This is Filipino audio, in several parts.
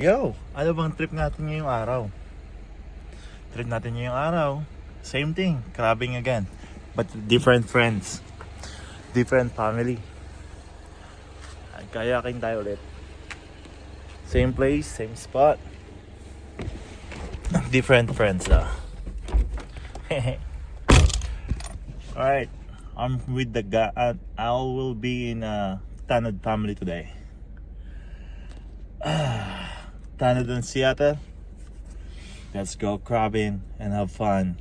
Yo! Ano bang trip natin ngayong araw? Trip natin ngayong araw, same thing, crabbing again. But different friends. Different family. Kayaking tayo ulit. Same place, same spot. Different friends though. Alright, I'm with the guy. I will be in Tanod family today. Tanod and Seattle. Let's go crabbing and have fun.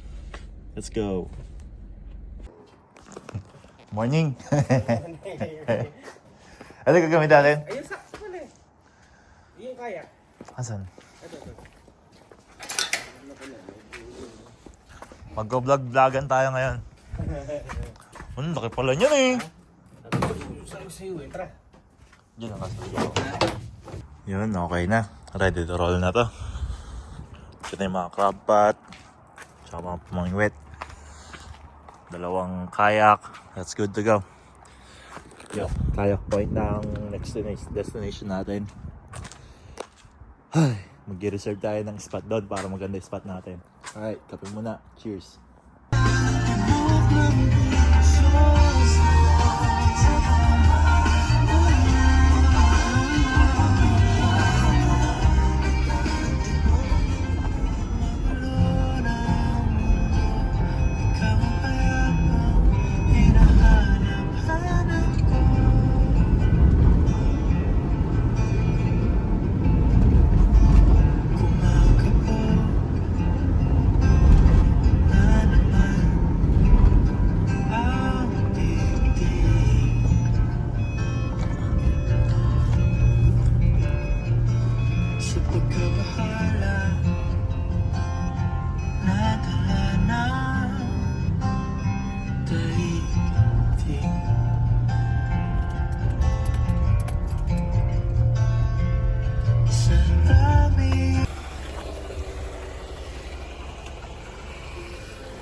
Let's go. Morning. Ano gagamit natin? Ayun, sakto pala eh. Yung kaya. Asan? Ito. Mag-vlog-vlogan tayo ngayon. Ano, laki pala niyan eh. Sa'yo eh, tara. Diyan ang kasi. Yun, okay na. Ready to roll na to. Ito na yung mga crab pot. Tsaka mga pumangwet. Dalawang kayak. That's good to go. Yo, kayak point na ang next destination natin. Ay, mag-reserve tayo ng spot doon para maganda yung spot natin. Alright, kape muna. Cheers.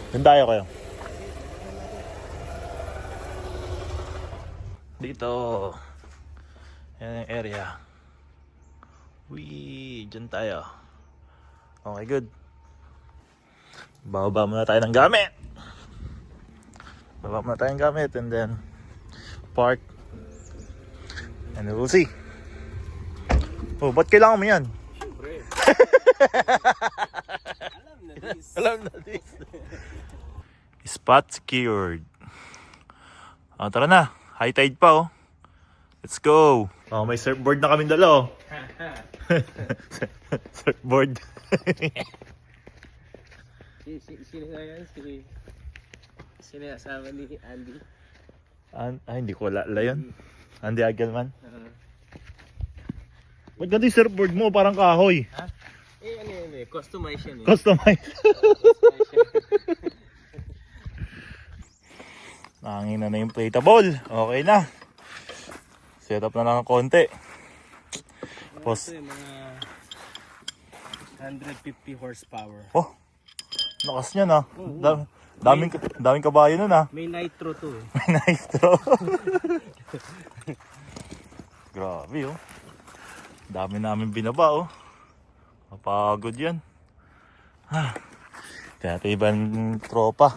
Doon tayo kayo. Dito. Yan yung area. Wee, dyan tayo. Okay, good. Bababa muna tayo ng gamit. Bababa muna tayo ng gamit and then park. And we'll see. Oh, ba't kailangan mo yan? Siyempre. Alam na this. Spot secured. Oh, tara na. High tide pa oh. Let's go. Oh, may surfboard na kaming dala oh. Surfboard. Sino nga yan? Sino yung asawa ni Andy? Hindi ko alala yun. Andy Agelman. Ba't ganito yung surfboard mo? Parang kahoy. Ha? Ano yun eh? Customize yan eh. Customize. Customize yan. Nangin na yung inflatable. Okay na. Set up na lang ng konti. Tapos, Ito yung mga 150 horsepower. oh, lakas niya na. Daming kabayo nun ah. May nitro to eh. Nitro. Grabe oh. Dami namin binaba oh. Mapagod yan. Kaya ito ibang tropa.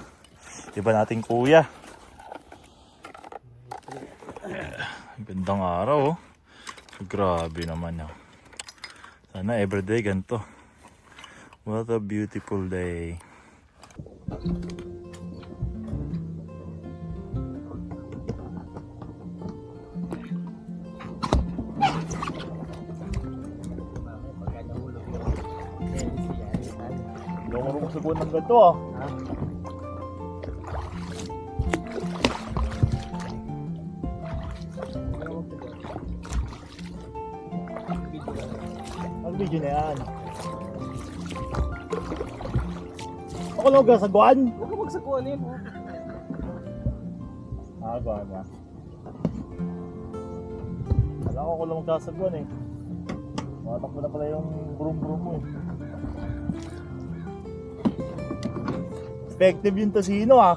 Iba nating kuya. Gandang araw oh. Grabe naman oh. Sana everyday ganito. What a beautiful day. Hindi ako marunong saguan ng ganito ah. Ang video na yan. Ako lang gasaguan. Huwag ka magsakuan yun. Gawa na. Alam ko lang magsasaguan eh. Matakbo na pala yung brum-brum mo eh. Effective yung tasino ah.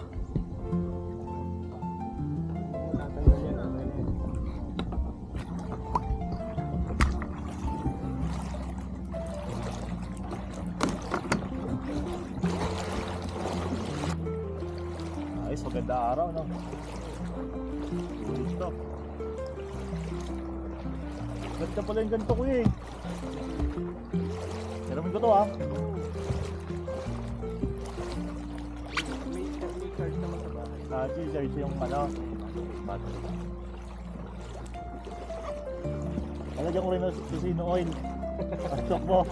Maganda araw, no? Sulit to. Ganda pala yung ganito ko eh. Hiramin ko to ah. May card naman sa bahay. Charge yung ano. Battery. Alagyan ko rin ng susino oil. Pasok mo.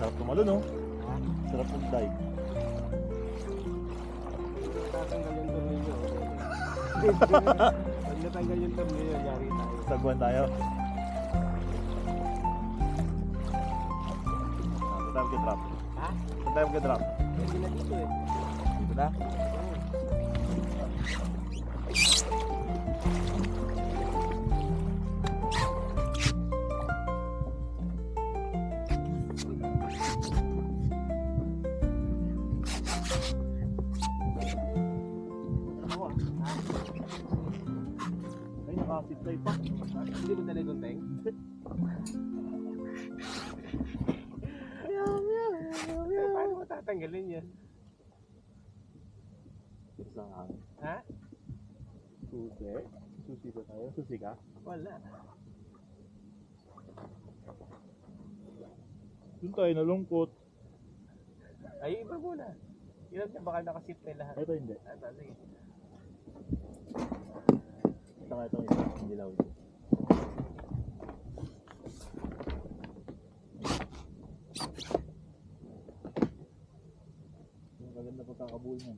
Sarap tumalo, no? Sarap mag-dive. Tatanggal yung tornilyo. Pag natanggal yung tornilyo, yari tayo. Tagwan tayo. Saan tayo mag-drop? Ha? Saan tayo mag-drop? Pwede na dito eh. Dito na? Ay, naka-sit pa. Hindi mo talagang teng? Paano mo tatanggalin yan? Saan? Ha? Susi? Susi ba tayo? Susi ka? Wala. Doon tayo nalungkot. Ay, iba muna. Ilan niya baka nakasip na lahat. Ito hindi. Sige. Saka itong isa, hindi dilaw. Ang maganda pagkakabuol niya.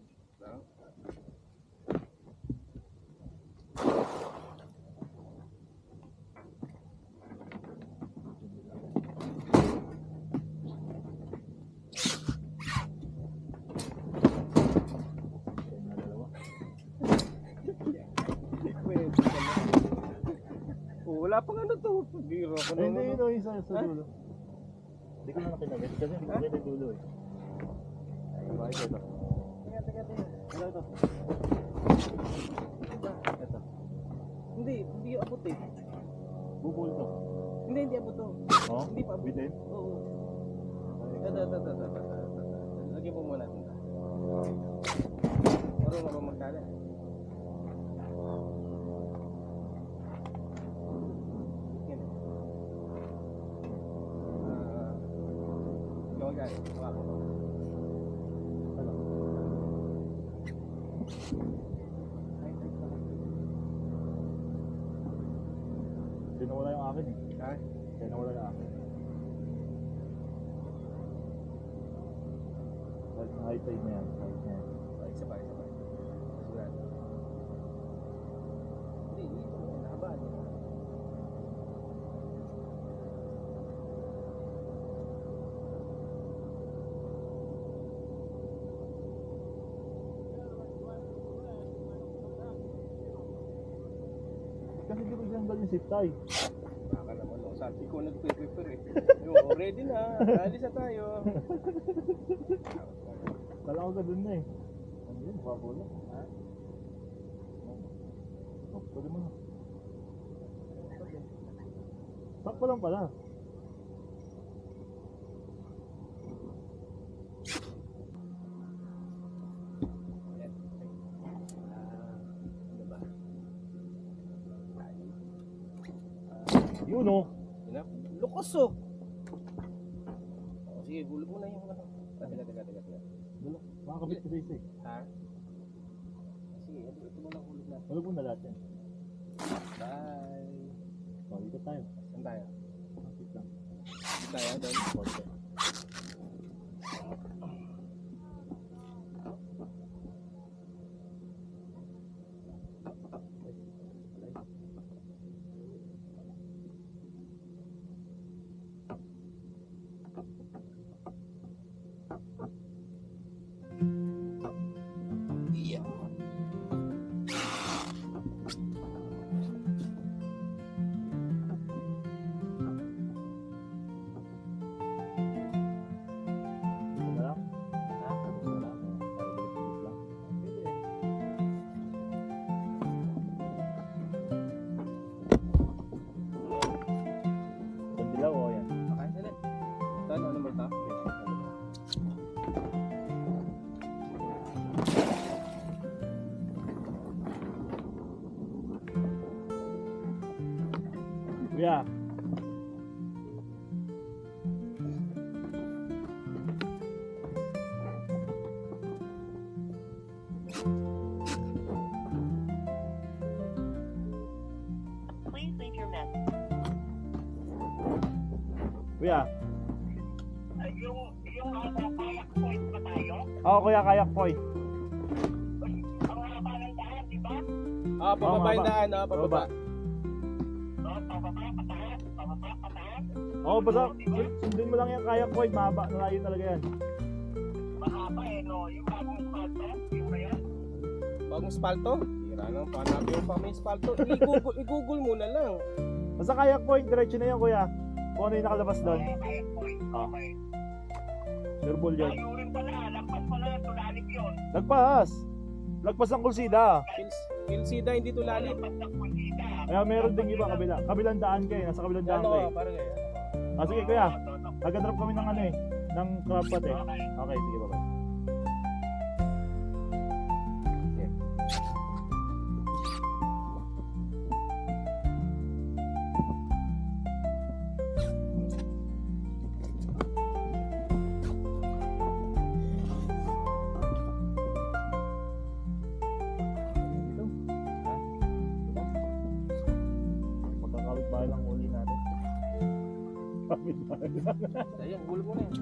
Wala pang ano to. Biro ako Ay, na hindi, ano. yun, isa sa dulo. Hindi ko na nakinagin kasi hindi ko na yung dulo eh. Bakit ito? Teka. Ito, ito. Ito. Hindi yung abot eh. Bubol to. Hindi abot to. Oh? Hindi pa abot. Bitin? Oo. Ito. Lagyan mo muna ito. Marunong magkala. Hindi na wala yung akin eh. Ha? Hindi na wala yung akin. Kahit na high tide na yan. Kahit na yan. Isa pa. Sigurado. Hindi. Nakabaan. Kasi di ko tinanggal yung zip tie. Baka naman, no? Sabi ko nag-prepare eh. Yung ready na, alis na tayo. Kala ko ka dun na eh. Ano yun? Makakulang. Ha? Oh, pwede mo na. Sakpa lang pala. Yun oh. Lukas oh! Sige, bulog mo na yung ano. Teka. Wala. Makakabit ko sa isa eh. Ha? Sige, ito mo na hulog na. Wala mo na lahat yan. Bye! So, ikot tayo. Saan tayo? Makakit lang. Dito tayo doon. Konti. Kuya. Please leave your message. Kuya. Yung kayak point ba tayo? Oo, kuya, kayak po eh. Ang haba ng daan, di ba? Pababa yung maba. daan, pababa. Pababa, pataas. Oo, basta sundin mo lang yung kayak point. Mahaba, malayo talaga yan. Mahaba eh, no? Yung bagong spalto, yung ba yan? Bagong spalto? Tira lang, panapin pa may spalto. I-google mo na lang. Basta kayak point, diretso na yan kuya. Kung ano yung nakalabas doon. Kayak point, okay. Sureball yun. Layo rin pala, lampas pala, tulalig yun. Lagpas! Lagpas ng Kulsida. Pilsida, hindi to lalim. Lampas ng kulsida. Kaya meron ding iba kabila. Kabilang daan kayo, nasa kabilang daan kayo. Parang ganyan. Sige kuya, nag-drop kami ng ano eh, ng crab pot eh. Okay, sige bye-bye. Magkakawit bahay lang uli natin. Kawit bahay lang. Ayun, gulo mo na yan.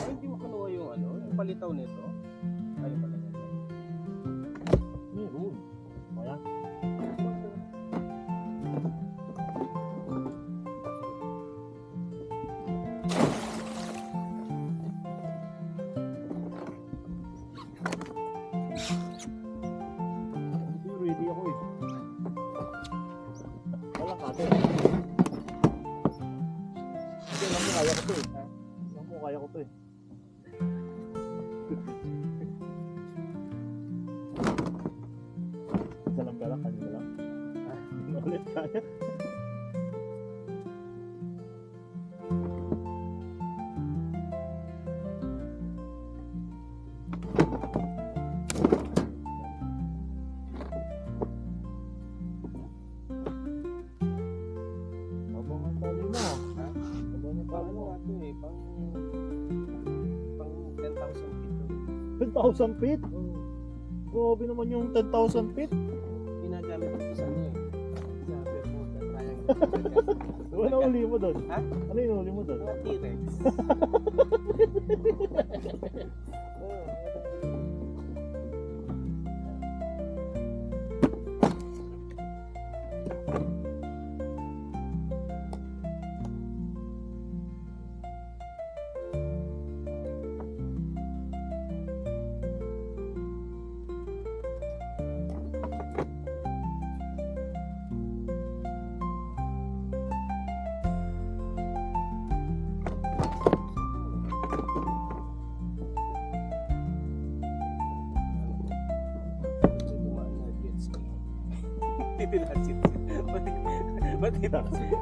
Hindi mo kinuha yung ano, yung palitaw nito. Ayun pala. Kaya? Hindi ready ako eh. Wala ka ate. Hindi, alam mo kaya ko to eh. Alam mo kaya ko to eh. Salam ka lang, kanina lang. Hindi na ulit kaya. Abang ang tali mo. Ha? Abang ang tali Ano mo. nga to eh, pang 10,000 feet to. 10,000 feet? Grabe naman yung 10,000 feet. Ginagamit ko sa ano eh. Sa Bermuda Triangle. Ano uli mo doon? Ha? Ano yung uli mo doon? Mga T-Rex. Oo, dumaan na jet ski. Titilahat jet ski. Ba't titilahat jet ski?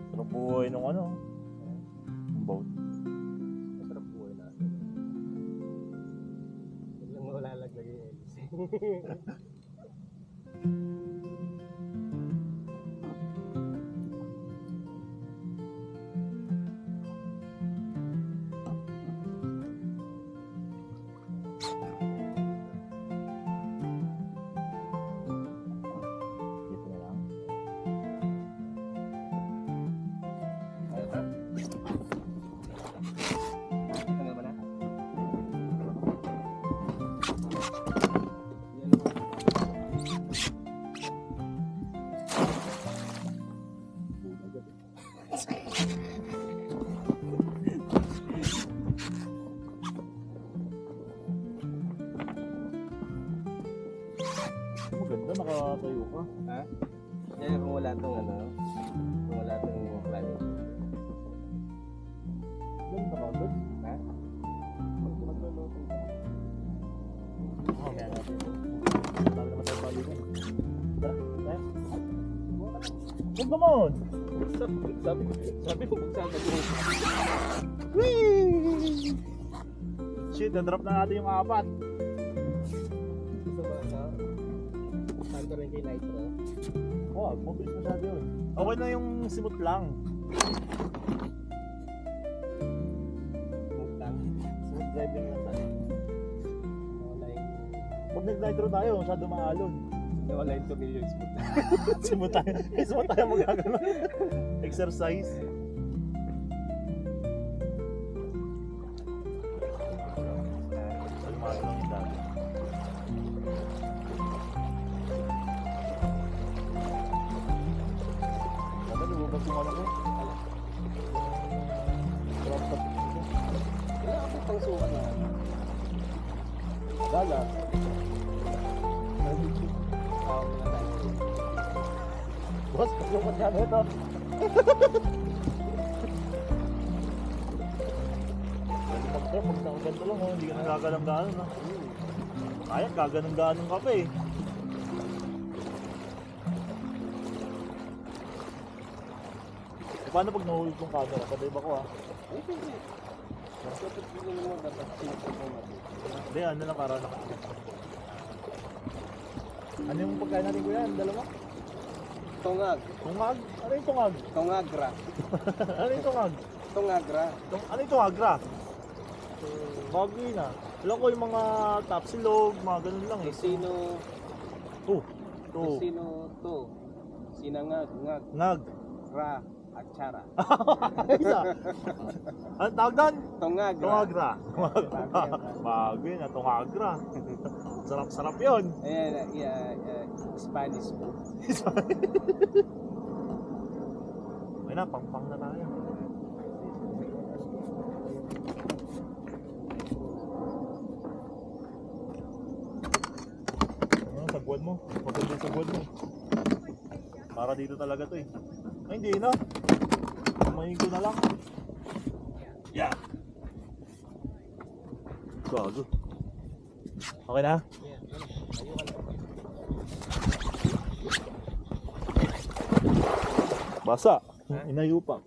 Sarap buhay nung ano? Boat. Masarap buhay natin. Huwag lang malalaglag yung Elise. Dito na lang. Tanggal mo na? Maganda, nakatayo ka. Ha? Yan kung wala tong ano, kung wala tong climate. Oh, meron natin. Dami naman tayo palitan. Tara, tayo. Huwag naman! Sabi ko kung saan nag-uwi. Whee! Shit, na-drop na natin yung apat. Gusto ba sa kanto rin kay Nitro? Oh, mabilis masyado yun. Okay na yung simot lang. Move lang. Smooth driving lang tayo. Nawala yung... Pag nag-nitro tayo, masyado maalon. Nawala yung 2 million spot. Simot tayo magagano. Exercise. Salmado lang yung dati. Dapat lumabas yung ano ko. Sarap sa puso. Kailangan ko pang suka na. Gala. Tawag na tayo. Boss, paglumat nga na ito. Pag nakaganto lang, oh, hindi ka nagagalang-ganon. No? Kaya, gaganong-ganon ka pa eh. Paano pag nahulog tong camera? Patay ba ko ha? Ay, hindi. Dapat hindi mo dapat sinipin mo natin. Hindi, ano lang para nakatikip. Ano yung pagkain natin ko yan? Dalawa? Tungag. Tungag? Ano yung tungag? Tungagra. Ano yung tungag? Tungagra. Ano yung tungagra? Bago yun ah. Alam ko yung mga tapsilog, mga ganun lang eh. Sino Oh, to. Sino to? Sinangag, ngag, Ngag. ra, at chara. Isa. Ano tawag doon? Tungagra. Tungagra. Bago yun ah, tungagra. Sarap-sarap yun. Ayan, Spanish po. Ay na, pang-pang na tayo. Ano, sagwan mo. Maganda yung sagwan mo. Para dito talaga to eh. Ay, hindi na. Kumain ko na lang. Yeah. Gago. Okay na? Basa. Inayupak.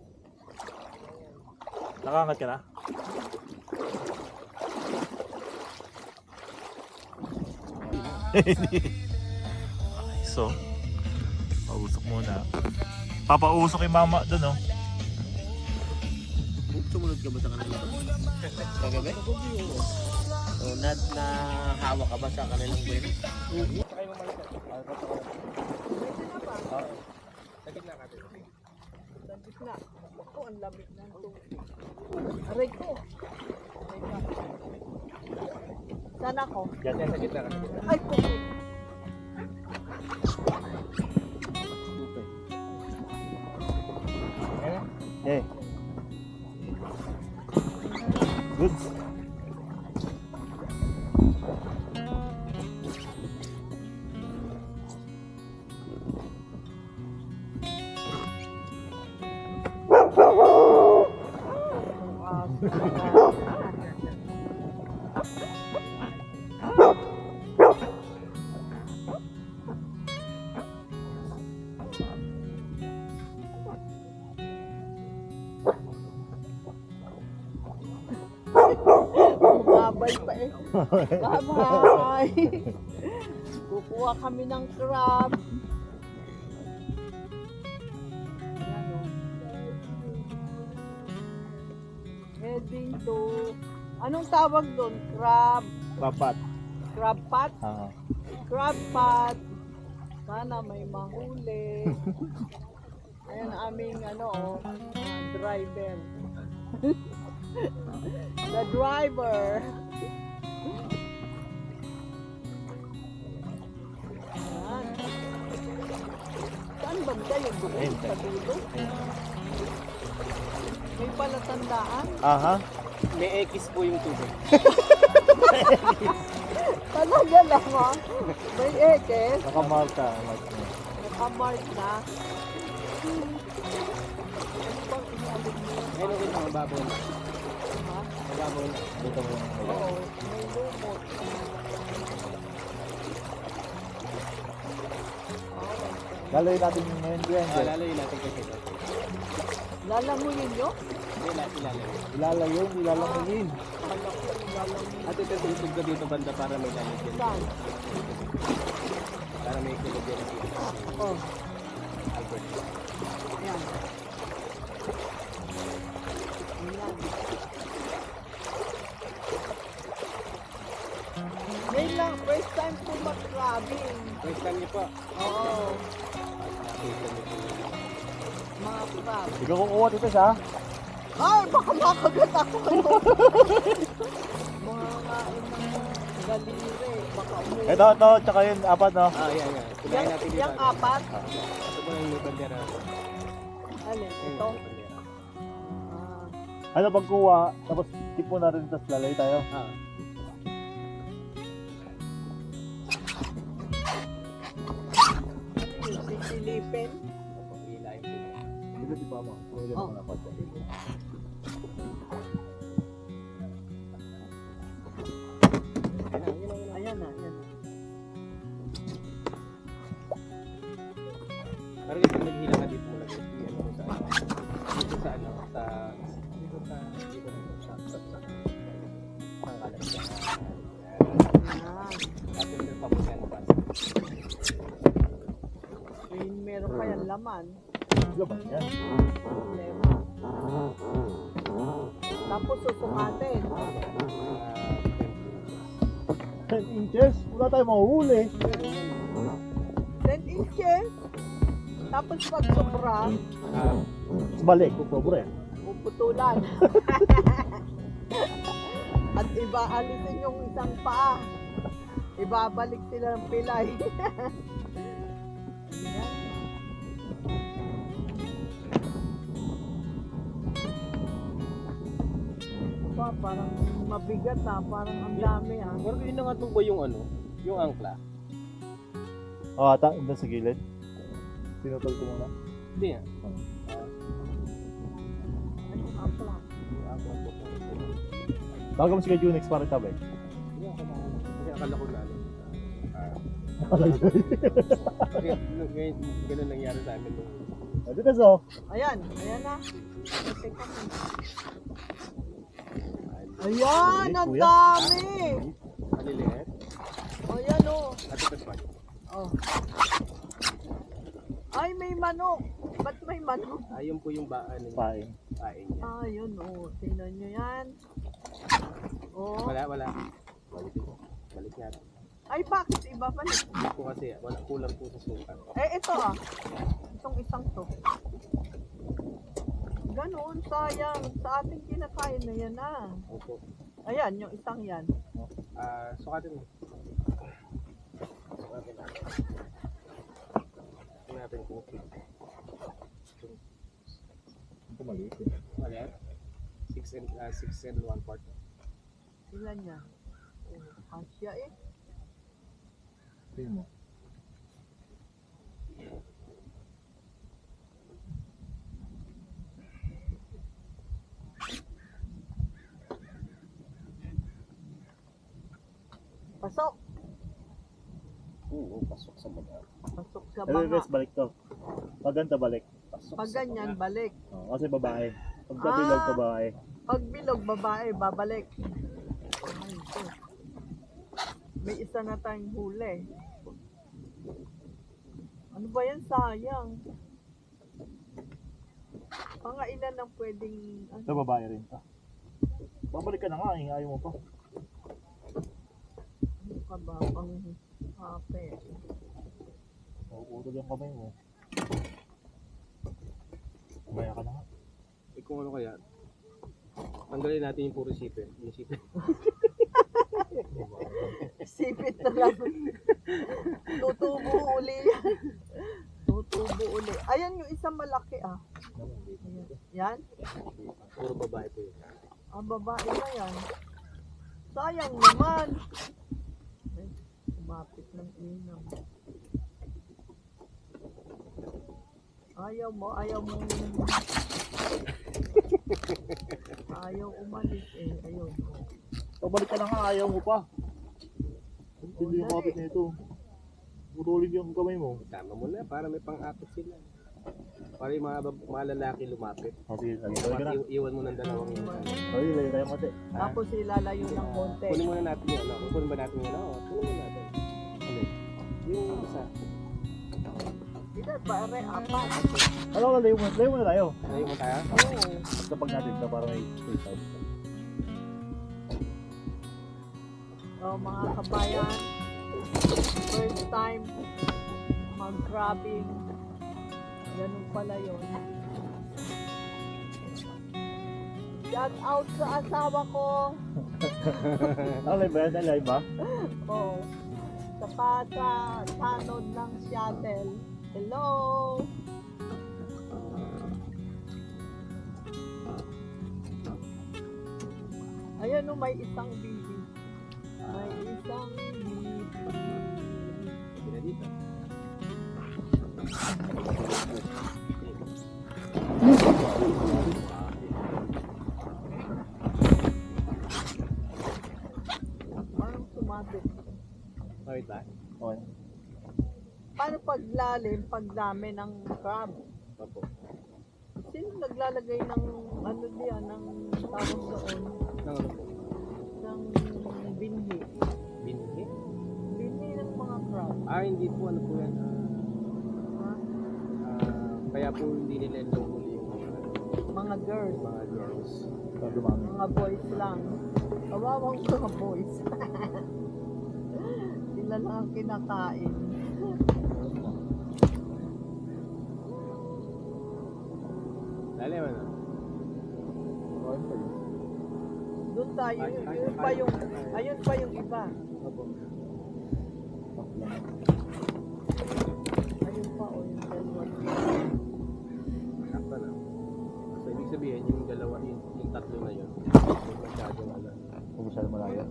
Nakangat ka na? Okay, so, pausok muna. Papausok yung mama doon, oh. Sumunod ka ba sa kanila? Kagabi? O, na hawa ka ba sa kanilang buwelo? Sakay mo malita. Sa gitna ka dito. Sa gitna. Ako, ang lamig ng tubig. Aray ko. Aray ka. Saan ako? Sa gitna ka dito. Ay, puti. Hey. Goods. Bumabay pa eh. Bye-bye. Kukuha kami ng crab. Yan o. Heading to... Anong tawag doon? Crab. Papat. Crab pot? Ah. Crab pot. Sana may mahuli. Ayan aming driver. The driver. Ayan. Saan banda yung doon? Ayun, Sa dulo? May palatandaan? Aha. May X po yung tubig. Talaga lang ha? May ekes? Nakamarka. Nakamark na? Ano bang inalin mo? Ayun ulit mga baboy. Ha? Magabo na. Dito mo yung Oo, may lumot. Laloy natin yung ngayon ko yan. Lalayo natin kasi ito. Lalanguyin nyo? Hindi, ilalayo. Ilalayo, ilalamuyin. Kala ko lalanguyin. At ito, tulusog ka dito banda para may lamig yan. Saan? Para may kulog yan. Oh, Albert. yan. Ayan. Ngayon lang, first time po mag-clubbing. First time niyo po. Oo, Nakita niyo po. mga crab. Ikaw kukuha dito siya. Ay, baka makagat ako. Mga ngain ng galire. Baka umuwi. Ito, tsaka yun, apat no? Yan. Kumain natin dito. Yung apat? Ito po lang yung bandera. Alin? Ayun, Ito? yung bandera. Ah, Ano pagkuha, tapos tipo na rin, tapos lalay tayo. yung sisilipin. Hilahin po. Dito di pa mo. Pwede Oh. naman ako. Ayan na, ayan. Pero kasi naghila ka dito mo lang yung sa ano. Dito sa ano, sa pangkalan siya. Ayan. Tapos yung papungan pa. Meron pa yan laman. Laban yan. Problema. Tapos susukatin. 10 inches? Wala tayo mahuhuli. 10 inches. Tapos pag sobra, Tapos balik, kukubre. puputulan. At iba alisin yung isang paa. Ibabalik sila ng pilay. Ayan. Aba, parang mabigat parang ang dami Pero inangatong ba yung ano? Yung angkla? O, ata, doon sa gilid. Sinutol ko muna. Hindi nga. Anong apla? Yung angkla po. Bago mo si Kay Junix para tabi. Hindi ako nakakala. Kasi akala ko na ano. Kasi ngayon, ganun nangyari sa amin nung Dito so. Ayan, ayan na. Teka mo. Ayan, ang Kuya. dami! maliliit. Ayan o. At ito pa. Oh. Ay, may manok. Ba't may manok? Ayun po yung baan ng Paing. paing niya. Ayun o. Tingnan nyo yan. Oh. Wala. Balik natin. Ay, bakit iba pa? Hindi po kasi wala kulang po sa sukat. Eh, ito Itong isang to. Ganoon, sayang. Sa ating kinakain na yan Opo. Ayan, yung isang yan. Sukatin mo. Sukatin natin. Tingnan natin kung fit. Ito maliit. Maliit? 6 and 1/4. Ilan yan? Oh, kasya eh. Tingnan mo. Pasok. Oo, pasok sa baga. Pasok sa Pero banga. balik to. Pag ganito balik. Pasok Pag ganyan, balik. Kasi babae. Pag kabilog, Ah. babae. Pag bilog, babae, babalik. Ay, ito. May isa na tayong huli. Ano ba yan? Sayang. Pangailan lang pwedeng... Ito babae rin to. Babalik ka na nga, ayaw mo pa. Ano ka ba? Pang hape. Utol yung kamay mo. Kumaya ka na nga. Eh kung ano kaya, tanggalin natin yung puro sipin. Yung sipin. Sipit na lang. Tutubo uli yan. Tutubo uli. Ayan yung isang malaki Ayan. Yan? Puro babae po yun. Babae na yan. Sayang naman. Ay, kumapit ng inam. Ayaw mo. Ayaw umalis eh. Ayun. Pabalik ka na nga, ayaw mo pa. Hindi yung kapit nito. Mutulig yung kamay mo. Tama mo na, para may pang-apat sila. Para yung mga lalaki lumapit. Sige, talaga na. Iwan mo ng dalawang yun. Ay, layo tayo mati. Tapos ilalayo ng konti. Kunin muna natin yun. Kunin ba natin yun? Oo, kunin muna natin. Alin? Yung isa. Hindi, pare, apat. Ano ka, layo mo na tayo. Ayaw mo tayo? Oo. Kapag natin na para may space out. So, mga kabayan, first time mag-grabbing. Ganun pala yun. Shout out sa asawa ko. Live ba yan? Live ba? Oo. Saka sa tanod ng shuttle. Hello! Ayan o, may isang bibi. May isang bibi. Sila dito. Parang sumabi. Wait ba? Okay. Paano paglalim, pagdami ng crab? Opo. Sino naglalagay ng ano diyan, ng tawag doon? Ano po? Ng binhi. Binhi? Binhi ng mga crab. Hindi po. Ano po yan? Ha? Kaya po hindi nila inuhuli yung Mga girls. mga girls. Para dumami. Mga boys lang. Kawawang mga boys. Sila lang ang kinakain. Dali mo na. Doon tayo, yun pa yung, ayun pa yung iba. Opo. Ayun pa o yung dalawa. Sakto na. So, ibig sabihin, yung dalawa, yung tatlo na yun. Yung masyadong alam. Kung masyado malayo.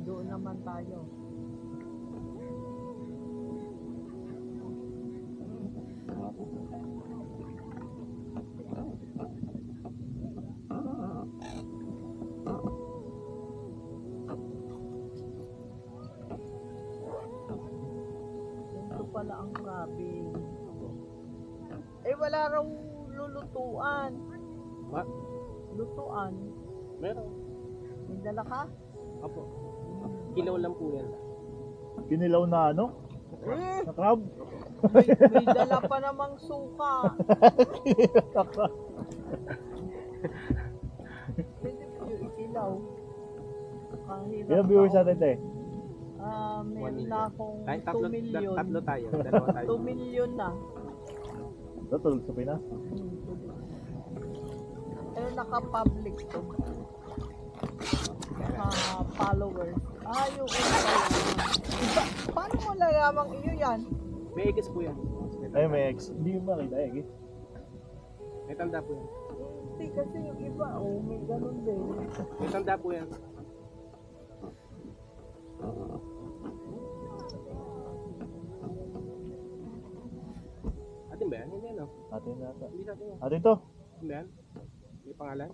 Doon naman tayo. Ito pala ang crabbing. Eh wala raw lulutuan. What? Lutuan. Meron. May dala ka? Opo. Kilaw lang po yan. Kinilaw na ano? Eh! Na crab? May dala pa namang suka. Pwede mo yung ikilaw. Kahirap Ilang viewers ako. natin, te? Meron na akong Kahit 2 million. tatlo tayo. Dalawa tayo. 2 million na. Ito, tulog sa Pinas. Pero naka-public to. Followers. Yung iba. Paano mo lalamang iyo yan? May eggs po yan. Ay, may ex. Hindi mo makita, eh. May tanda po yan. Hindi kasi yung iba, may ganun din. May tanda po yan. Atin ba yan? Hindi ano? Atin na ata. Hindi natin yan. Atin to. Atin ba yan? May pangalan?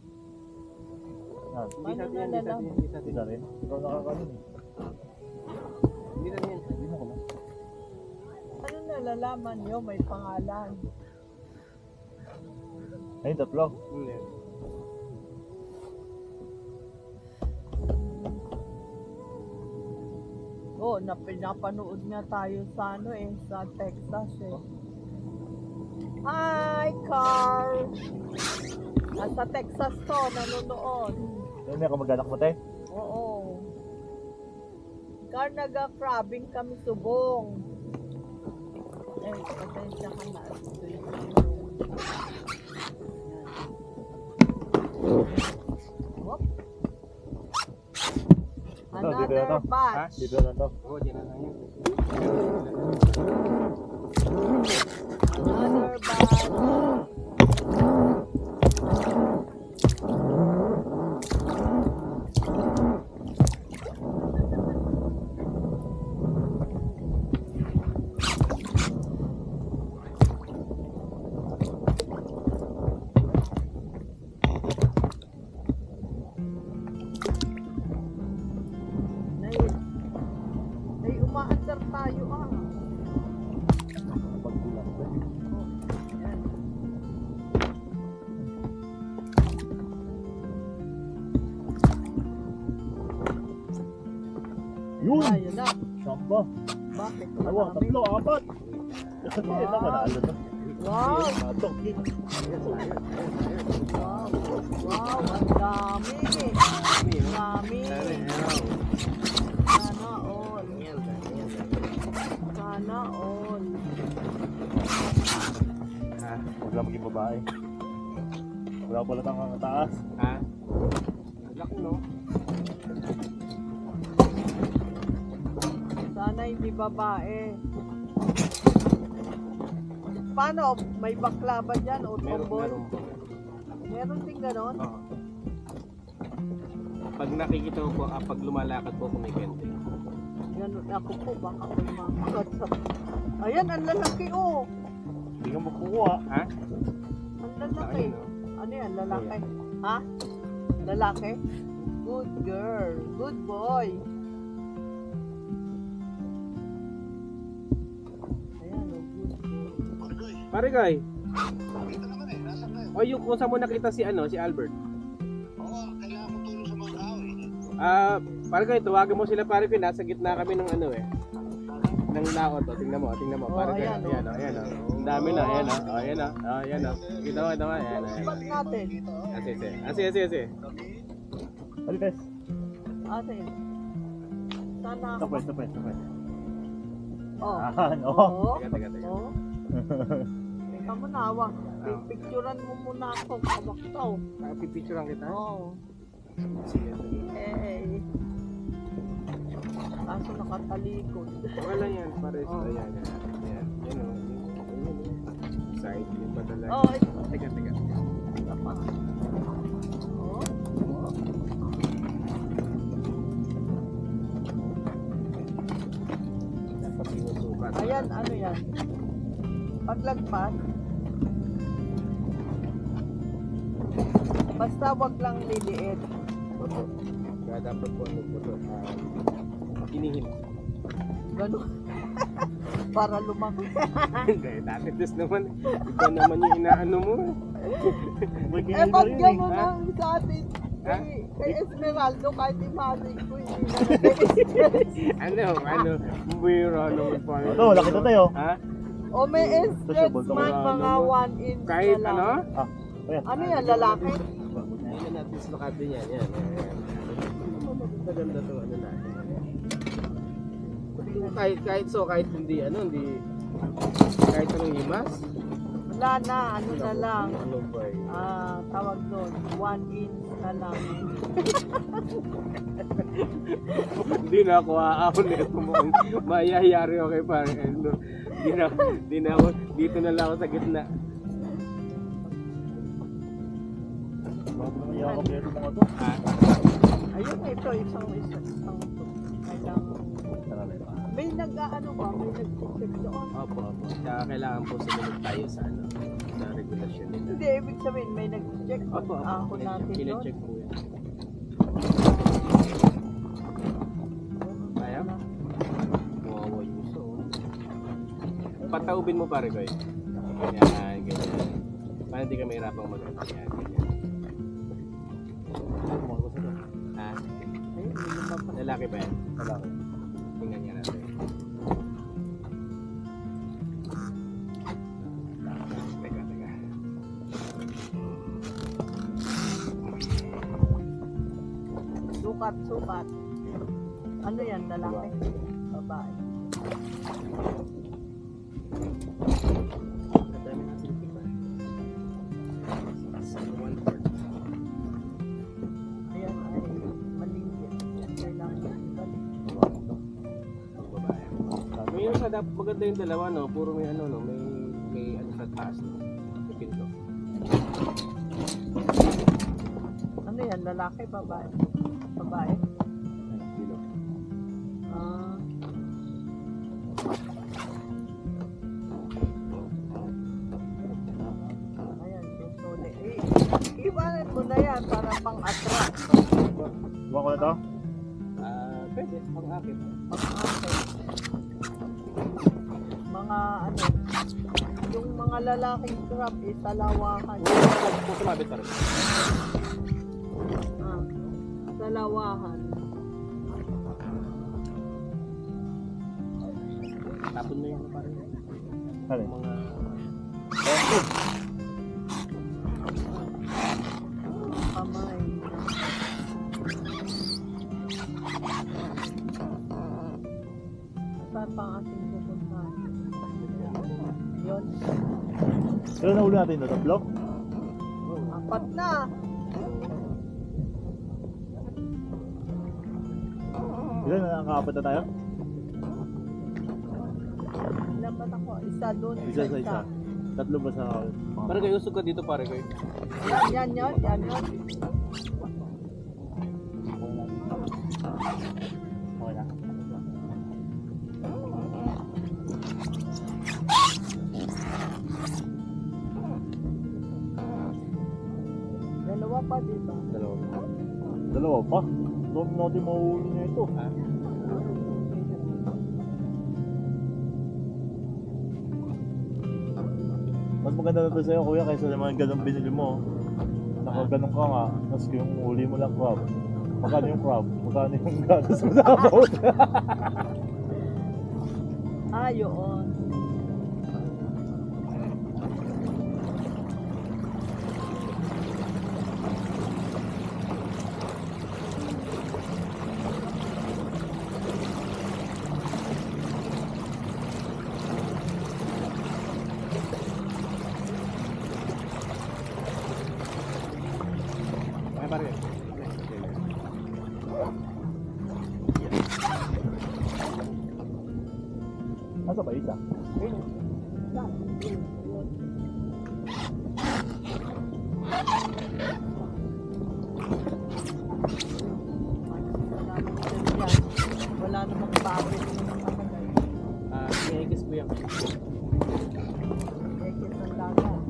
Ah, Hindi Paano natin yan. Hindi natin yan. Hindi hindi natin na rin. Ikaw nakakanin eh. Hindi natin yan. Hindi mo ko lang. Ano nalalaman nyo? May pangalan. Ayun, tatlo. Hindi. Na pinapanood nga tayo sa sa Texas eh. Hi, Carl! Nasa Texas to, nanonood. Ayun, may kamag-anak mo, te? Oo. Carl, naga-crabbing kami subong. Pasensya ka na. Ito Whoop. dito na Another to. batch. Dito na to. Oo, dyan na lang yan. Another batch. Yun! Ayun na. Samba. Bakit? Dalawa, Marami. tatlo, apat. Kasi Wow. na, manalo na. Wow. Matok. Wow. Wow. Ang dami. Dami. Sana all. Sana all. Huwag lang maging babae. Wala pala tang taas. Ha? Laki no? Sana hindi babae. Paano? May bakla ba dyan o tombol? Meron din ganon? Oo. Pag nakikita ko po, pag lumalakad po kumikente. Ganon ako po, baka may mga Ayan, ang lalaki oh. Hindi ka makukuha. Ha? Ang lalaki. Laki, no? Ano yan, lalaki? Ha? Lalaki? Good girl. Good boy. Ayan oh, good boy. Pare Guy. O yung kung saan mo nakita si si Albert. Oo, kailangan mo tulong sa mga tao eh. Pare Guy, tawagan mo sila pare Guy, nasa gitna kami ng ng laot to. Tingnan mo, pare Guy. ayan, Ayan, oh. Ang dami na, ayan oh. Ayan oh. Kita mo, ayan. Ba't natin? Sige. Alites. Atin. Sana ako. Tapos. Oh. Oo. Oo. Teka. Oh. Teka mo na, hawak. Picturean mo muna ako. Hawak to. Pipicturean kita. Oo. Sige. Hey. Kaso nakatalikod. Wala yan, pare. Oh. Ayan. Yan oh. Side view pa talaga. Oh, Teka. ito pa. Oh. Dapat sinusukat. Ayan, ano yan? Paglagpas. Basta wag lang liliit. Kaya dapat po inihim. Ganun. Para lumaki. Hindi, dati dos naman. Ikaw naman yung inaano mo. May Eh, ba't yun gano'n ha? ang sa atin? Ha? Kay Esmeraldo, kahit imagine ko, hindi na Ano, biro naman pa. Ito, laki to tayo. Ha? O may stretch bulto man, ko. mga 1 inch Kahit na lang. ano? Ayan. Ano yan, lalaki? Ayun natin sa lokado niyan. Yan. Maganda to, ano natin. Kahit hindi, kahit anong himas. Wala na, ano na lang. Ano ba eh? Tawag doon, 1 inch na lang. Hindi na ako aahon nito mo. Mayayari ako kay pare. Di na ako, dito na lang ako sa gitna. Bago naman yakap nito mga to. Ayun, ito, isang ito. Kailangan. May nag-ano ba? May nag-check doon? Opo. Kaya kailangan po sumunod tayo sa sa regulasyon nila. Hindi, ibig sabihin, may nag-check. Opo. Ako natin doon. Kine-check po yan. Kaya? Wow, yung gusto. Pataubin mo pare ko eh. Ganyan. Paano di ka mahirapang mag-ano? Yan, ganyan. Ha? Ayun, may lumabas. Lalaki ba yan? Lalaki. Tingnan niya natin. Teka. Sukat. Ano yan, lalaki? Babae. Madami natin iba. Sa 1/4. Ayan ay maliit. Kailangan balik. Babae. May yung dapat maganda yung dalawa no, puro may may ano sa taas no. May pinto. Ano yan, lalaki, babae? Babae? Dilo. Ayan, susuli. Iwanan mo na yan para pang-attract. Buwan ko na to? Pwede, pang-akit. Pang-attract. Mga ano, yung mga lalaking crab, salawahan. Kung sumabit pa rin. Salawahan. Tapon mo yan pare. Ano? Mga Kamay. Saan pa ang ating pupuntahan? Yun. Pero nahuli natin ito, tatlo? Apat na. Ilan na nakakapat na tayo? Ilan ba ako? Isa doon. Isa sa isa. Tatlo ba sa... pare kayo usog ka dito pare kayo. Yan. Okay na. Dalawa pa dito. Dalawa. Dalawa pa? Doon natin mahuli na ito. Mas maganda na ito sa'yo kuya kaysa naman ganun binili mo. Nakaganon ka nga, tapos yung huli mo lang crab. Magkano yung crab? Magkano yung gatas mo sa boat? Yun. Ay pare. Nasa ba isa? Wala namang bago yung nakagay. Pinigis ko yan. Ekit ng dagat.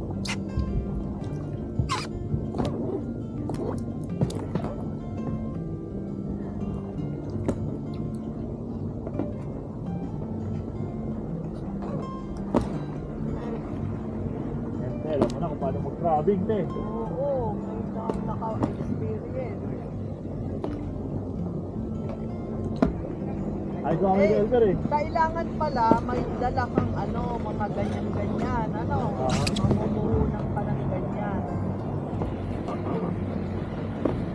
Alam mo na kung paano mag-crabbing te. Oo, may naka-experience. Ay ko kami Elmer eh. Kailangan pala may dala kang mga ganyan-ganyan, mamumuhunan ka ng ganyan.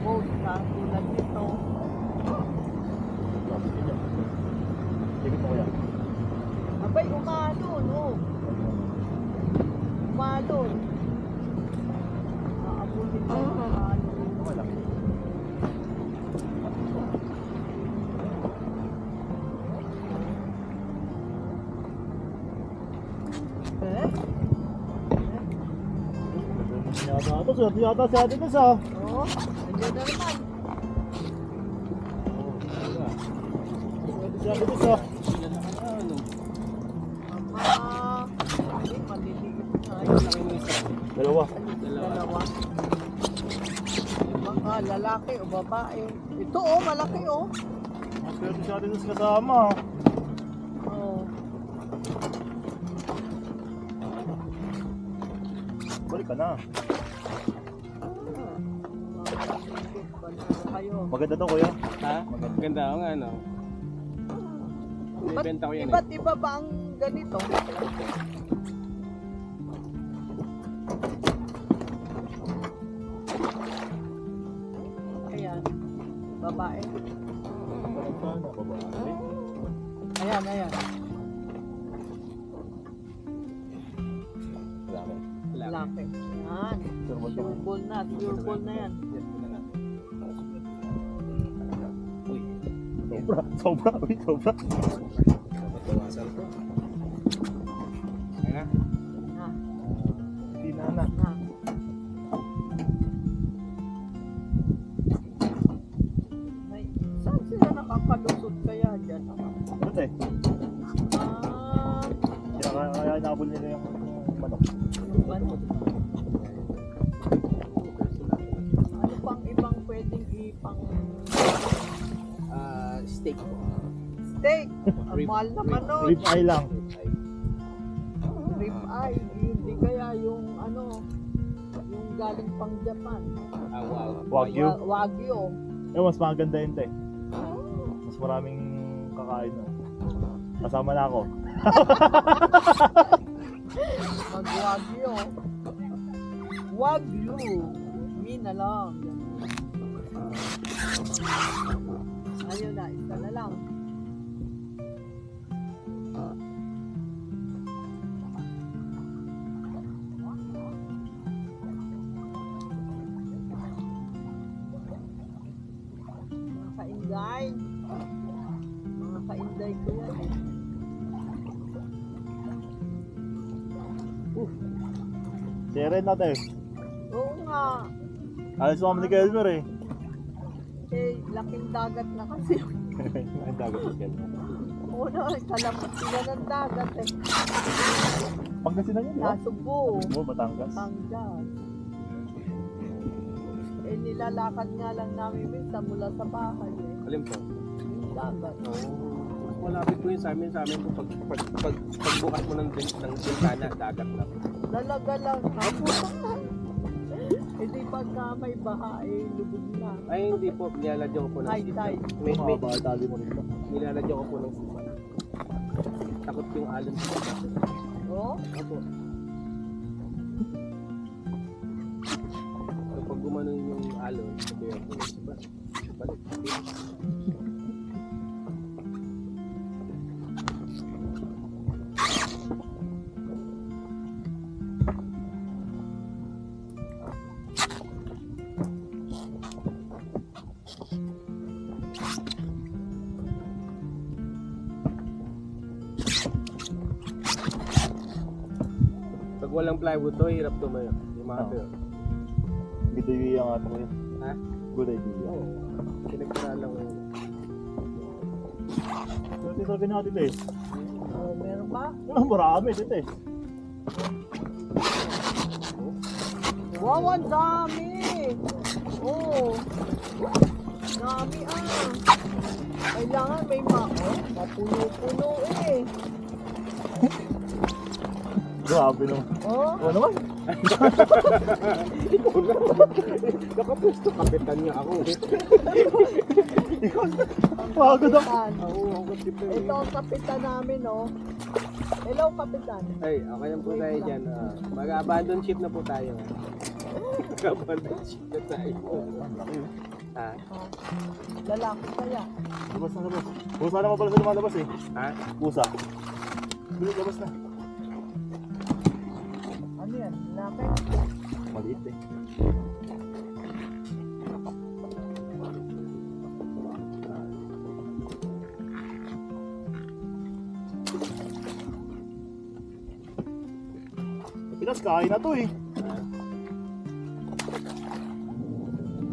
Boat na, tulad nito. Sige po kuya. Abay, umalo, no? Umalo. Naabutin ka ng umalo. Wala. Eh? Yata ito, swerte yata si Ate Tess ah. Oo, nandiyan na naman. Swerte si Ate Tess ah. Maliliit na. Laki mo isa. Dalawa. Dalawa. Baka lalaki o babae. Ito malaki Swerte si Ate Tess kasama ah. Oh. Balik ka na. Kayo. Maganda to kuya. Ha? Maganda ako nga ano. Ibenta ko yan eh. Iba't iba ba ang ganito? Ayan. Babae. Sana babae. Ayan. Lalaki. Lalaki. Ayan. Pure ball na yan. Uy. Sobra. Bawasan ko. Ayun na. Ha. Hindi na na. Ha. Saan sila nakakalusot kaya dyan? Ano eh? Kaya inabol nila yung manok. Ano? Ano pang ibang pwedeng ipang Steak po. steak? Ang mahal naman nun. Rib eye lang. Rib eye. Hindi kaya yung yung galing pang Japan. Wow. Wagyu. Wagyu. Mas maganda yun te. Mas maraming kakain no. Kasama na ako. Mag-wagyu. Wagyu. Mi na lang. Ayun na, isa na lang. Mga kainday. Mga kainday ko yan eh. Seren natin. Oo nga. Alis mo kami ni Kelmer eh. Eh, laking dagat na kasi. Ang dagat ni Kelmer. Oo na, kalamat sila ng dagat eh. Pangasinan yun, no? Nasubo. Mo, Batangas. Panggas. Eh, nilalakad nga lang namin minsan mula sa bahay eh. Alim po. Yung dagat. Malapit po yun sa amin po pagbukas mo ng bintana, dagat na po. Dalaga lang. Eh di pagka may baha eh, lubog na. Ay hindi po, nilalagyan ko po ng High sipa. tide. May Mga tali mo rin ba? nilalagyan ko po ng sipa. Takot yung alon sa sipa. Oo? Opo. So, pag gumanon yung alon, sabi ko ng sipa. Balik. Pag walang plywood to, hirap tumayo. Yung mga to. Good idea nga ito ko yun. Ha? Good idea. Oo. Pinagtira lang yun. So, tisolvin natin eh. Oh, meron ba? Marami dito eh. Wow, ang dami! Oo. Dami ah. Kailangan may mapuno-puno eh. Grabe naman. Oh? Oo naman. Ikaw na. Nakapusto kapitan niya ako. Pagod ako. Kapitan. Oo, ako kapitan. Ito ang kapitan namin, oh. Hello, kapitan. Ay, okay lang po tayo dyan. Mag-abandon ship na po tayo. Mag-abandon ship na tayo. Ha? Oh. Lalaki kaya. Labas na labas. Pusa naman pala sa lumalabas eh. Ha? Pusa. Bilis labas na. Ano yan? Lalaki? Maliit eh. Pinas, kain na to eh.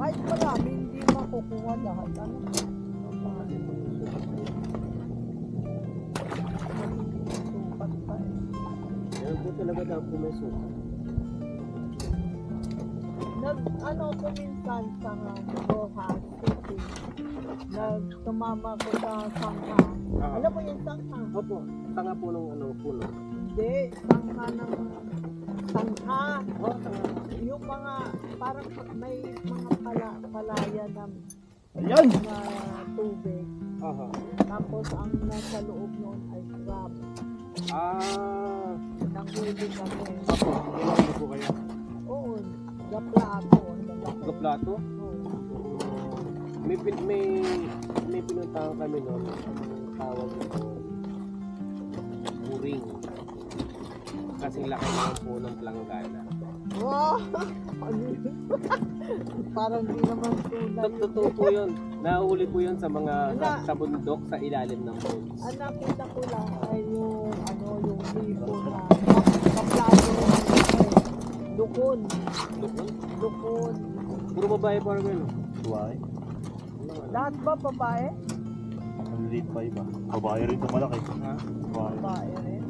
Kahit marami, hindi makukuha lahat. Ano? Sukat pa eh. Yan po talaga daw po may suka. Ano ko minsan sa Rojas City. Tumama ko sa Sangha. Alam mo yung Sangha? Opo, tanga po ng ano, puno. Hindi, Sangha ng Sangha. Oh, tanga. Yung mga, parang may mga palaya na Ayan! tubig. Aha. Tapos ang nasa loob noon ay crab. Nanghuli kami. Opo, ilan po kayo? Oo, gaplato. Gaplato? Oo. May pinuntahan kami noon. Ang tawag nito, buring. Kasing laki naman po ng planggana. Wow! Ano yun? Parang di naman tunay. Totoo po yun. Nahuli po yun sa mga Wala. sa bundok sa ilalim ng bones. Ang nakita ko lang ay yung yung lipo na kaplato Dukon. Dukon. Puro babae parang ano. Tuway. Lahat ba babae? Ang liit pa iba. Babae rin ito malaki. Ha? Babae. Babae rin.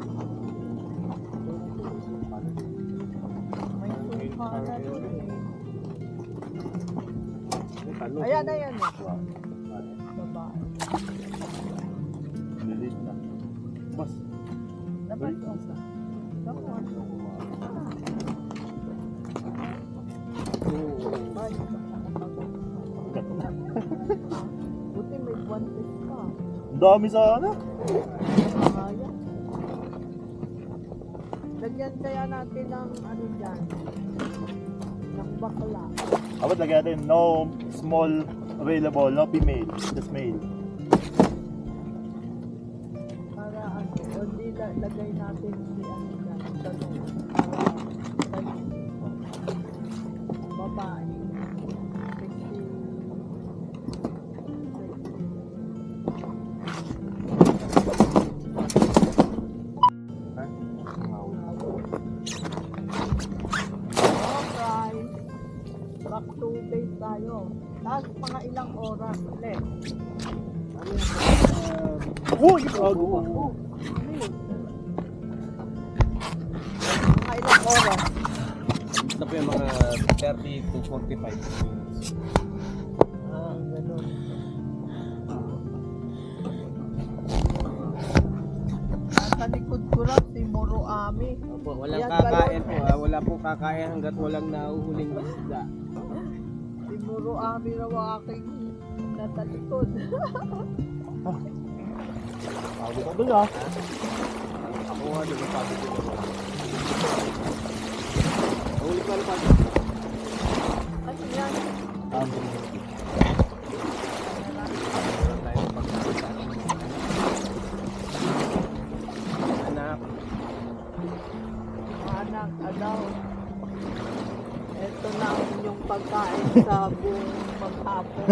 May suka na rin eh. Ayan, ayan. Babae. Liit na. Mas. Dapat ko. Dapat. Ay, buti may guantes pa. Ang dami sa ano? Ayan. Lagyan kaya natin ng ano dyan. Ng bakla. Dapat lagyan natin no small available, no female, just male. Para ano, o di lagay natin si ano dyan. Ganun. Para babae. Sexy. Alright. Back to base tayo. Tapos mga ilang oras ulit. Uy! Gago ka. Mga ilang oras. Ito po yung mga 30 to 45 minutes. Ganun. Nasa likod ko lang si Moro Ami. Opo, walang Yan, kakain po ha. Wala pong kakain hanggat walang nahuhuling isda. Si Moro Ami raw ang aking nasa likod. Gago ka doon ah. Ako nga doon sabi ko. Nahuli pa na pa. Ano yan? Anak. Anak, adaw. Ito na ang inyong pagkain sa buong maghapon.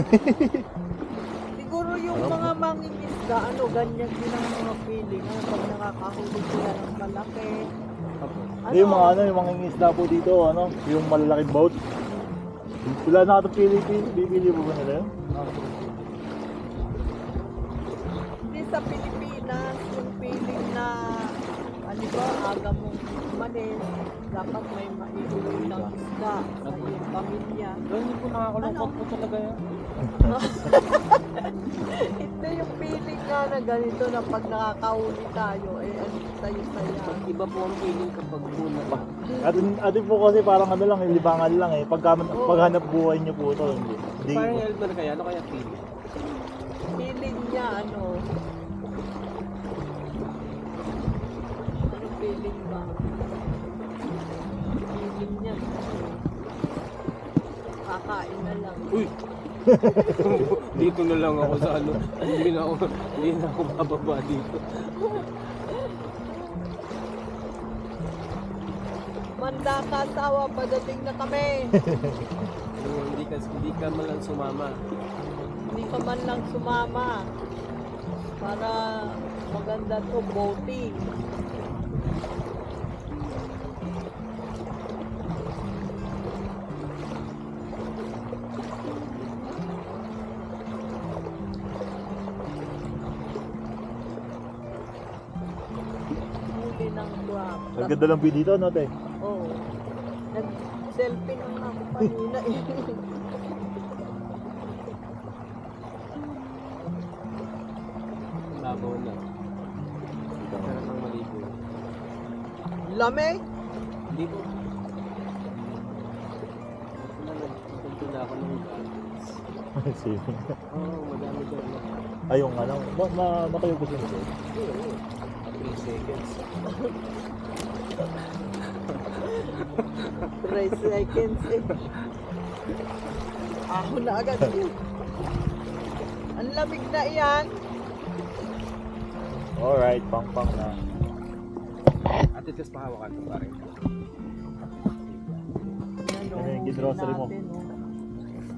Siguro yung mga mangingisda, ano, ganyan din ang mga feeling. Ano, pag nakakahuli sila ng malaki. Hindi, yung mga ano, yung mga isda po dito, ano, yung malalaking boat. Sila nakatapili, bibili mo ba nila yun? Hindi sa Pilipinas, yung feeling na, ano ba, aga mong umalis, dapat may maiuwi ng isda sa iyong pamilya. Hindi po nakakalungkot po talaga yan. Hindi yung feeling nga na ganito na pag nakakahuli tayo, eh, ano sayo-saya. Iba po ang feeling kapag muna pa. Atin po kasi parang ano lang, libangan lang eh. Paghanap buhay niyo po ito, hindi. Parang Elmer kaya, ano kaya feeling? Feeling niya, ano feeling ba? Feeling niya, kakain na lang. Uy! Dito na lang ako sa ano. Hindi na ako bababa dito. Manda ka, asawa, padating na kami. Hindi ka man lang sumama. Hindi ka man lang sumama. Para maganda to, boating. Huli ng crab. Ang ganda lang view dito, no, te? Oo. Nag-selfie na nga ako kanina eh. Labaw na. Sarap ang maligo. Lamig? Hindi po. Nagpunta na ako ng gardens. Swimming. Oo, madami dyan. Ay, yung ano, nakayo ko siya. 3 seconds. 3 seconds eh. Ako na agad. Ang lamig na iyan. Alright, pang na. At least pahawakan ito pa rin. Ano, Ano yung grocery mo?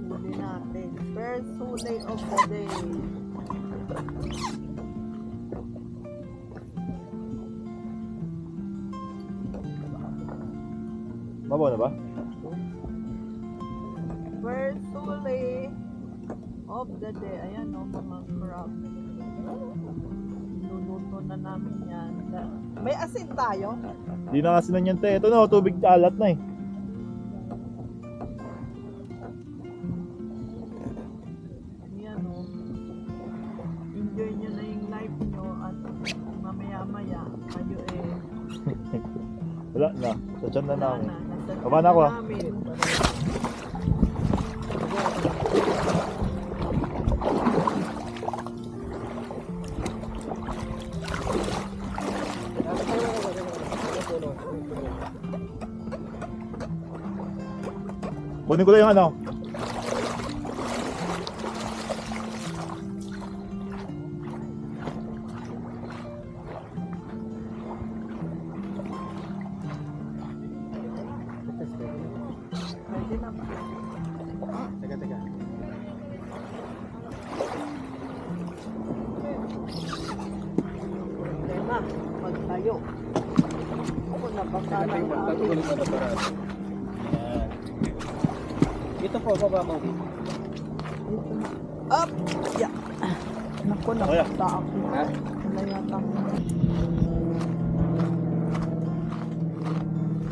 Huli natin. First huli of the day. Mabaw na ba? First huli of the day. Ayan o, mga crab. Luluto na namin yan. May asin tayo? Di na kasi nanyan, te. Ito na, tubig alat na eh. Yan o. Enjoy nyo na yung life nyo at mamaya-maya kayo eh. Wala na. Sa tiyan na namin. Nasa Baba na ako, ah. namin. Kunin ko lang yung ano. Pwede na ba? Teka. Problema, magtayo. Ako nabasa Teka, ng magtato ulit sa babaran. Yan. Ito po, baba mo. Up! Yeah. Naku, nabasa ako. Ha? Wala yata ako.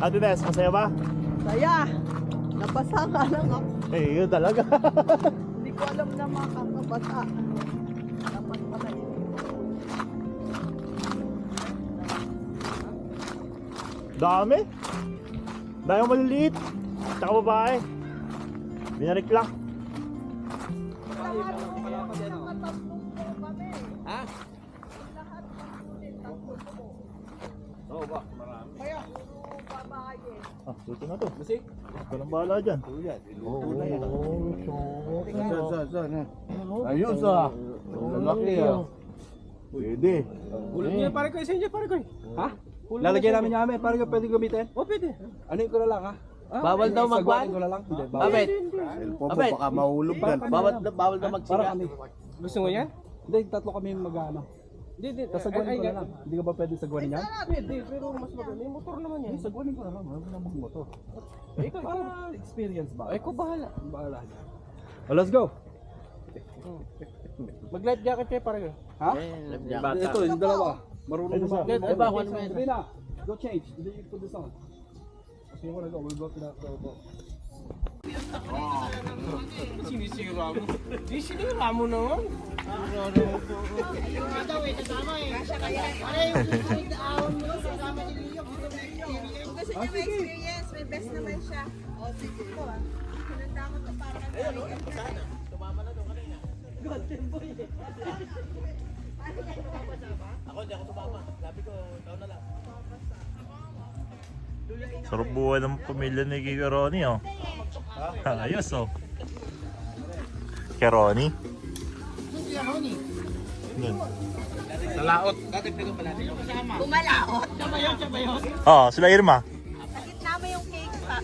Ate Tess, masaya ba? Saya! Nabasa nga lang ako. Eh, yun talaga. Hindi ko alam na makakabasa. Dapat pala yun. Dami. Dami yung maliliit. Tsaka babae. Binarik lang. Ha? Oo ba? Marami. Kaya puro babae. Ah, suti na to. Masik? Walang bahala dyan. Ayos ah. Lalaki ah. Pwede. Ulit niya, pare ko. Isa niya, pare ko. Ha? Lalagyan namin namin para ko pwede gamitin. O, pwede. Ano ko na lang ha? Bawal daw magwan? Sagwanin ko na lang. Hindi, bawal. Abet, Cellphone mo, Abet. baka mahulog yan. bawal daw Para magsiga. kami. Gusto mo yan? Hindi, tatlo kami mag-ano. Hindi. Sasagwanin ko na lang. Hindi ka ba pwede sagwanin yan? Pwede, pero mas maganda. Yung motor naman yan. Hindi, sagwanin ko na lang. Wala namang motor. Ikaw. Para experience ba? Ay, ko bahala. Bahala niya. Oh, let's go. Mag-life jacket kayo, pare ko. Ha? Bata. Ito, yung dalawa. Marunong na ba? Ay, ba, one minute. Sabi na. Go change. Then you put this on. Okay, we're gonna go. We'll go to that. Go. Sinisira mo. Di sinira mo naman. Gusto niya may experience, may best naman siya. O, sige ko ah. Pinanda ko to para Sarap buhay ng pamilya ni Kika Ronnie, oh. Ayos, oh. Kay Ronnie? Yun. Bumalaot. Oh, sila Irma. Sa gitna mo yung cake pa.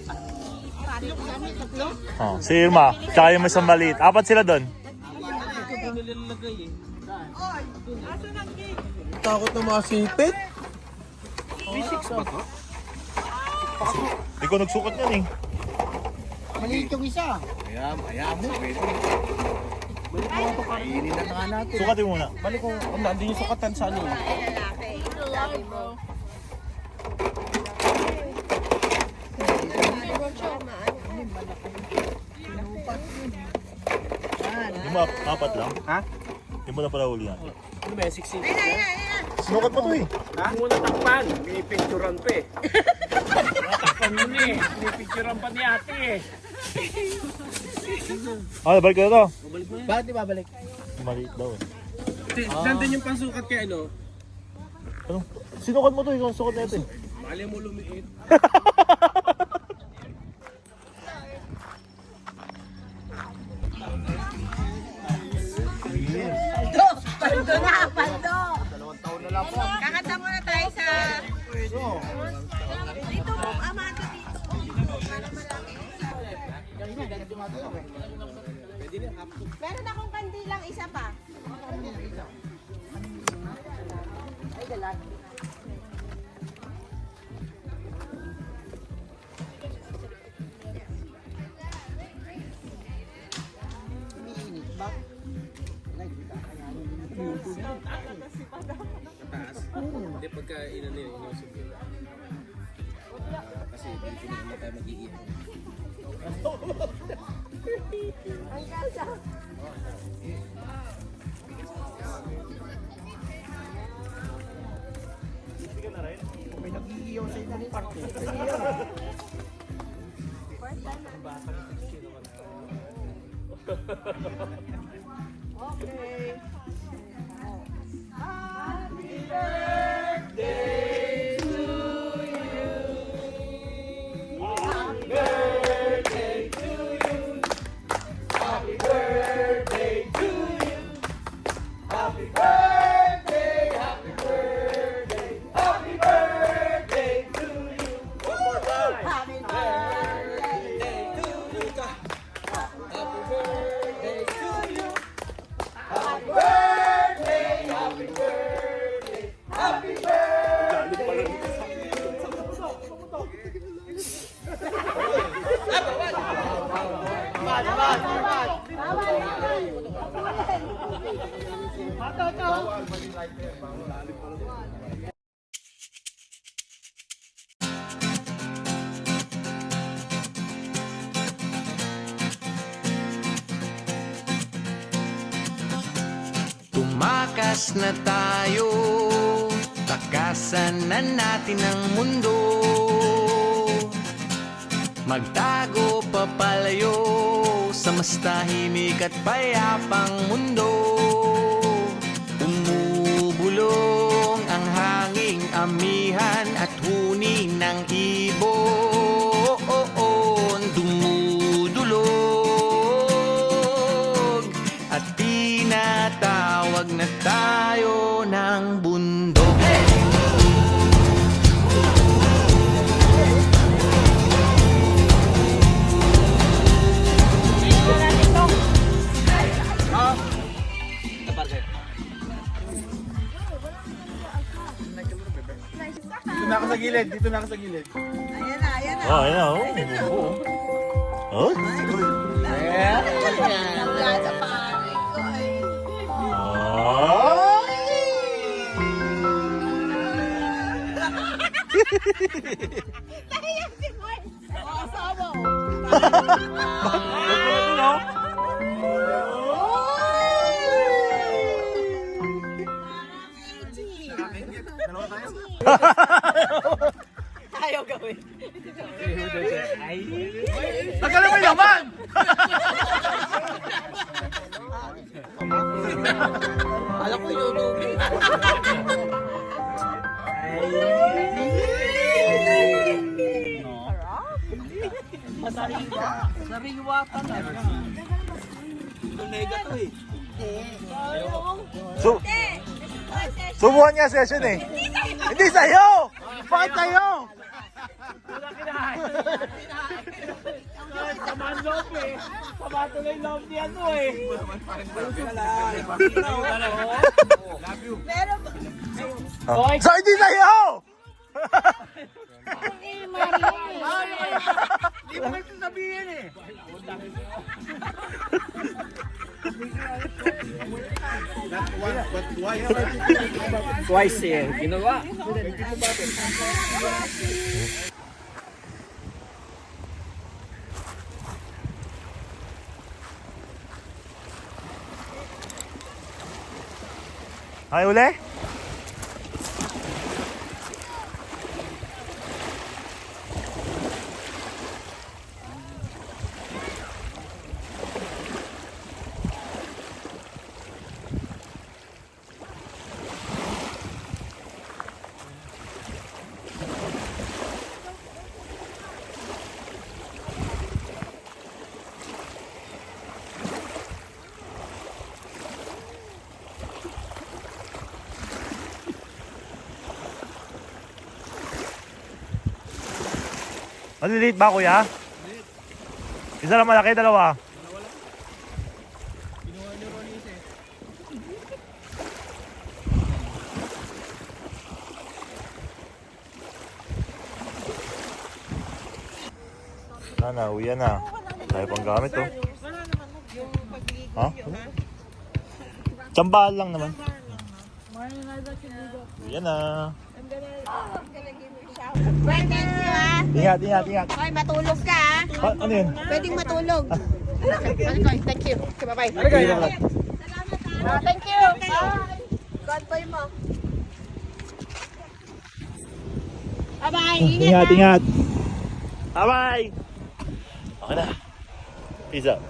Oh, si Irma. Tsaka yung isang maliit. Apat sila doon. Oy, asan ang cake? Takot na mga sipit. Hindi ko nagsukat yan, eh. Maliit yung isa. Hayaan mo, pwede. Kainin na nga natin. Sukatin muna. Balik ko, nandun yung sukatan sa ano. Ay, lalaki. Sabi mo. Yung mga apat lang. Ha? Yung mo na pala huli yan. Ano ba, 16? Ayun na. Sinukat mo to, eh. Ha? Muna takpan. Pinipicturan pa eh. Takpan mo na eh. Pinipicturan pa ni ate eh. Ah, balik ko na to. Bakit di babalik? Maliit daw, eh. Nandun yung pansukat kay ano? Ano? Sinukat mo to, yung sukat na ito, eh. Mali mo lumiit. Paldo na, paldo. 2 taon na lang po. Kakanta muna tayo sa... Dito mo, amado dito. Para malaki. Meron akong kandilang isa pa. Ay, galat. Hindi pagka inano yun, inusog yun. Kasi dito naman tayo mag-iiyak. May nag-iiyaw sa ibang parte. Okay. Tumakas na tayo, takasan na natin ang mundo. Magtago papalayo sa mas tahimik at payapang mundo. Umubulong ang hanging amihan at huni ng ibon. Dumudulog at tinatawag na tayo ng bundok. Dito na ako sa gilid, dito na ako sa gilid. Ayan na, ayan na. Oh, ayun na, oh. Oh? Wala sa pare ko ay. Nahiyak si Mark. Oh, asawa ko. Ayaw gawin. Nagkala mo yaman! Alam ko yung lubi. Masariwa. Sariwa ka na. Tunega to eh. Subuhan niya session eh. Hindi sa'yo! Bakit sa'yo? Samaan loob eh. Samaan tuloy loob niya to eh. So hindi sa'yo! Di mo kasi sabihin eh. Twice eh. Ginawa. Ay, uli? Maliliit ba, kuya? Isa lang malaki, dalawa. Na, uwi na. Tayo pang gamit, oh. Ha? Tsambahan lang naman. Uwi na. Thank you ah. Ingat, ingat, ingat. Hoy, matulog ka ah. Ano yun? Pwedeng matulog. Thank you. Okay, bye-bye. Thank you. Bye. God boy mo. Bye-bye. Ingat, ingat. Bye-bye. Okay na. Peace out.